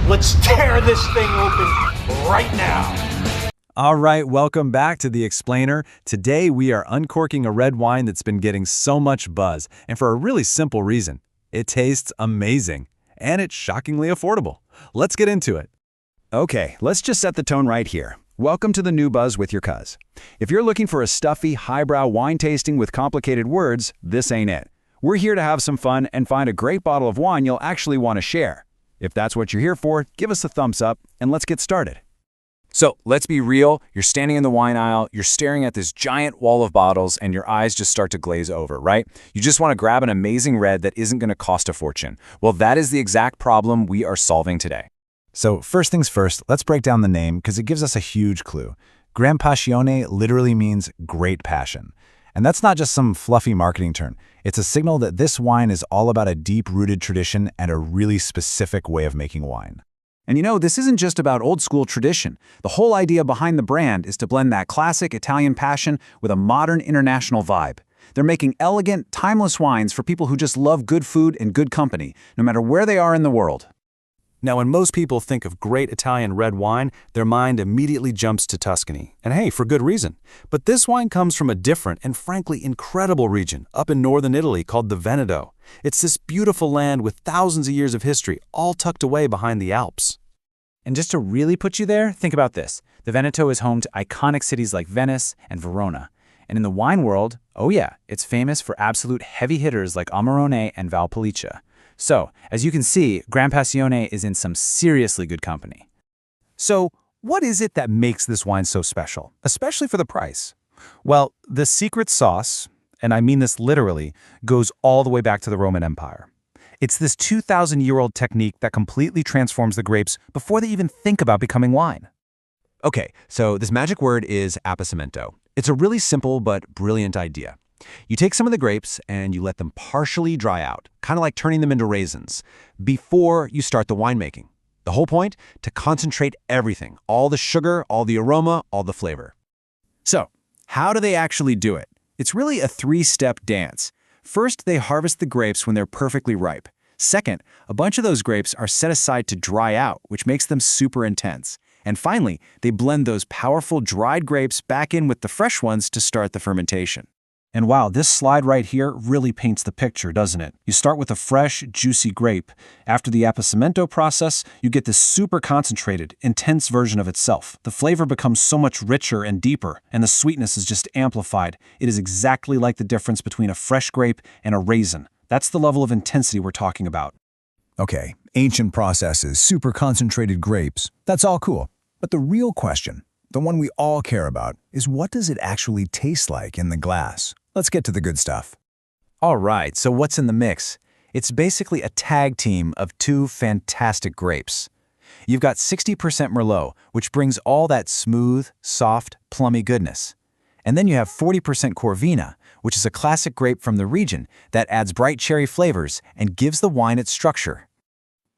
Let's tear this thing open right now. All right, welcome back to The Explainer. Today we are uncorking a red wine that's been getting so much buzz, and for a really simple reason. It tastes amazing, and it's shockingly affordable. Let's get into it. Okay, let's just set the tone right here. Welcome to the new buzz with your cuz. If you're looking for a stuffy, highbrow wine tasting with complicated words, this ain't it. We're here to have some fun and find a great bottle of wine you'll actually want to share. If that's what you're here for, give us a thumbs up and let's get started. So let's be real, you're standing in the wine aisle, you're staring at this giant wall of bottles, and your eyes just start to glaze over, right? You just want to grab an amazing red that isn't going to cost a fortune. Well, that is the exact problem we are solving today. So first things first, let's break down the name because it gives us a huge clue. Gran Passione literally means great passion. And that's not just some fluffy marketing term. It's a signal that this wine is all about a deep-rooted tradition and a really specific way of making wine. And you know, this isn't just about old-school tradition. The whole idea behind the brand is to blend that classic Italian passion with a modern international vibe. They're making elegant, timeless wines for people who just love good food and good company, no matter where they are in the world. Now, when most people think of great Italian red wine, their mind immediately jumps to Tuscany. And hey, for good reason. But this wine comes from a different and frankly incredible region up in northern Italy called the Veneto. It's this beautiful land with thousands of years of history, all tucked away behind the Alps. And just to really put you there, think about this. The Veneto is home to iconic cities like Venice and Verona. And in the wine world, oh yeah, it's famous for absolute heavy hitters like Amarone and Valpolicella. So, as you can see, Gran Passione is in some seriously good company. So, what is it that makes this wine so special, especially for the price? Well, the secret sauce, and I mean this literally, goes all the way back to the Roman Empire. It's this 2,000-year-old technique that completely transforms the grapes before they even think about becoming wine. Okay, so this magic word is Appassimento. It's a really simple but brilliant idea. You take some of the grapes and you let them partially dry out, kind of like turning them into raisins, before you start the winemaking. The whole point? To concentrate everything, all the sugar, all the aroma, all the flavor. So, how do they actually do it? It's really a three-step dance. First, they harvest the grapes when they're perfectly ripe. Second, a bunch of those grapes are set aside to dry out, which makes them super intense. And finally, they blend those powerful dried grapes back in with the fresh ones to start the fermentation. And wow, this slide right here really paints the picture, doesn't it? You start with a fresh, juicy grape. After the Appassimento process, you get this super concentrated, intense version of itself. The flavor becomes so much richer and deeper, and the sweetness is just amplified. It is exactly like the difference between a fresh grape and a raisin. That's the level of intensity we're talking about. Okay, ancient processes, super concentrated grapes, that's all cool. But the real question, the one we all care about, is what does it actually taste like in the glass? Let's get to the good stuff. All right, so what's in the mix? It's basically a tag team of two fantastic grapes. You've got 60% Merlot, which brings all that smooth, soft, plummy goodness. And then you have 40% Corvina, which is a classic grape from the region that adds bright cherry flavors and gives the wine its structure.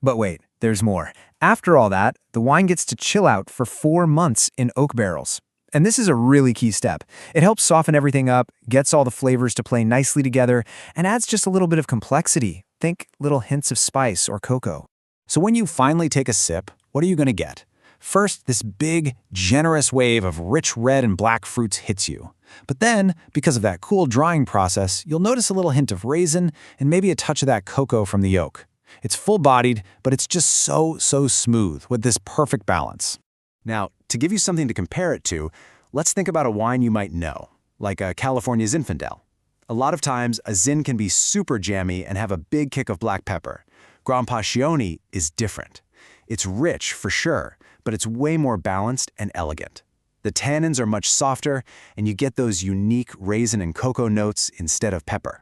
But wait, there's more. After all that, the wine gets to chill out for 4 months in oak barrels. And this is a really key step. It helps soften everything up, gets all the flavors to play nicely together, and adds just a little bit of complexity. Think little hints of spice or cocoa. So when you finally take a sip, what are you going to get? First, this big, generous wave of rich red and black fruits hits you. But then, because of that cool drying process, you'll notice a little hint of raisin and maybe a touch of that cocoa from the oak. It's full-bodied, but it's just so smooth with this perfect balance. Now, to give you something to compare it to, let's think about a wine you might know, like a California Zinfandel. A lot of times, a Zin can be super jammy and have a big kick of black pepper. Gran Passione is different. It's rich, for sure, but it's way more balanced and elegant. The tannins are much softer, and you get those unique raisin and cocoa notes instead of pepper.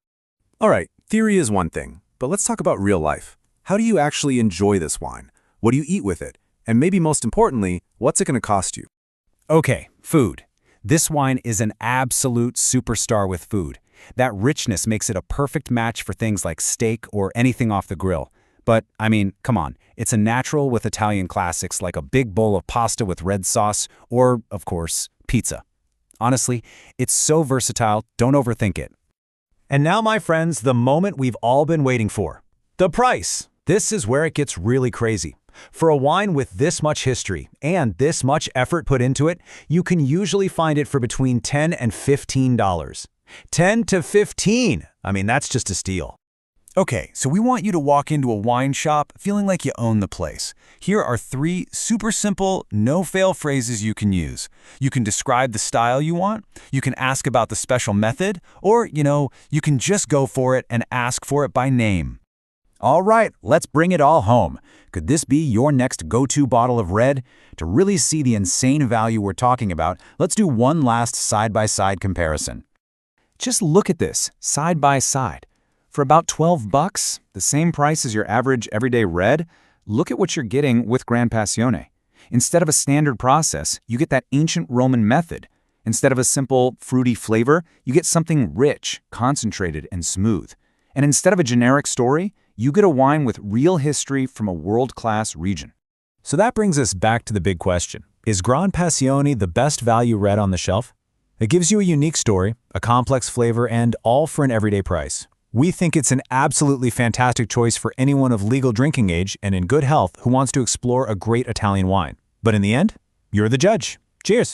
All right, theory is one thing, but let's talk about real life. How do you actually enjoy this wine? What do you eat with it? And maybe most importantly, what's it going to cost you? Okay, food. This wine is an absolute superstar with food. That richness makes it a perfect match for things like steak or anything off the grill. But, I mean, come on, it's a natural with Italian classics like a big bowl of pasta with red sauce or, of course, pizza. Honestly, it's so versatile, don't overthink it. And now, my friends, the moment we've all been waiting for. The price. This is where it gets really crazy. For a wine with this much history and this much effort put into it, you can usually find it for between $10 and $15. 10 to 15. I mean, that's just a steal. Okay, so we want you to walk into a wine shop feeling like you own the place. Here are 3 super simple, no-fail phrases you can use. You can describe the style you want, you can ask about the special method, or, you can just go for it and ask for it by name. All right, let's bring it all home. Could this be your next go-to bottle of red? To really see the insane value we're talking about, let's do one last side-by-side comparison. Just look at this, side by side. For about $12, the same price as your average everyday red, look at what you're getting with Gran Passione. Instead of a standard process, you get that ancient Roman method. Instead of a simple, fruity flavor, you get something rich, concentrated, and smooth. And instead of a generic story, you get a wine with real history from a world-class region. So that brings us back to the big question. Is Gran Passione the best value red on the shelf? It gives you a unique story, a complex flavor, and all for an everyday price. We think it's an absolutely fantastic choice for anyone of legal drinking age and in good health who wants to explore a great Italian wine. But in the end, you're the judge. Cheers!